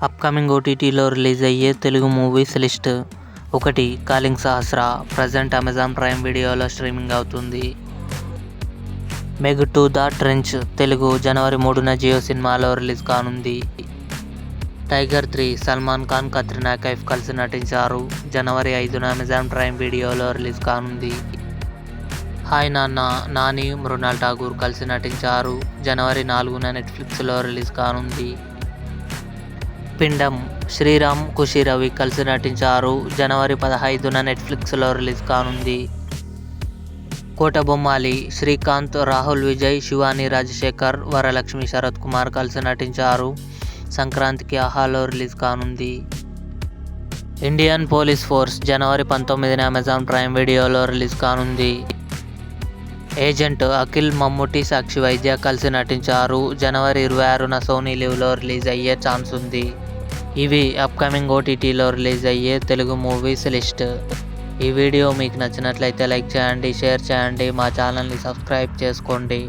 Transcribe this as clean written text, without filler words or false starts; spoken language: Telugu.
అప్కమింగ్ ఓటీటీలో రిలీజ్ అయ్యే తెలుగు మూవీస్ లిస్ట్. 1. కాలింగ్ సహస్ర. ప్రజెంట్ అమెజాన్ ప్రైమ్ వీడియోలో స్ట్రీమింగ్ అవుతుంది. మెగ్ 2 ద ట్రెంచ్. తెలుగు జనవరి 3న జియో సినిమాలో రిలీజ్ కానుంది. టైగర్ 3. సల్మాన్ ఖాన్, కత్రినా కైఫ్ కలిసి నటించారు. జనవరి 5న అమెజాన్ ప్రైమ్ వీడియోలో రిలీజ్ కానుంది. హాయ్ నాన్న. నాని, మృణాల్ ఠాగూర్ కలిసి నటించారు. జనవరి 4న నెట్ఫ్లిక్స్లో రిలీజ్ కానుంది. పిండం. శ్రీరామ్, ఖుషి రవి కలిసి నటించారు. జనవరి 15న నెట్ఫ్లిక్స్లో రిలీజ్ కానుంది. కోటబొమ్మాలి. శ్రీకాంత్, రాహుల్ విజయ్, శివాని రాజశేఖర్, వరలక్ష్మి శరత్ కుమార్ కలిసి నటించారు. సంక్రాంతికి ఆహాలో రిలీజ్ కానుంది. Indian police force. జనవరి 19న అమెజాన్ ప్రైమ్ వీడియోలో రిలీజ్ కానుంది. ఏజెంట్. అఖిల్, మమ్ముట్టి, సాక్షి వైద్య కలిసి నటించారు. జనవరి 26న సోనీ లివ్లో రిలీజ్ అయ్యే ఛాన్స్ ఉంది. ఇవి అప్కమింగ్ ఓటీటీలో రిలీజ్ అయ్యే తెలుగు మూవీస్ లిస్ట్. ఈ వీడియో మీకు నచ్చినట్లయితే లైక్ చేయండి, షేర్ చేయండి, మా ఛానల్ని సబ్స్క్రైబ్ చేసుకోండి.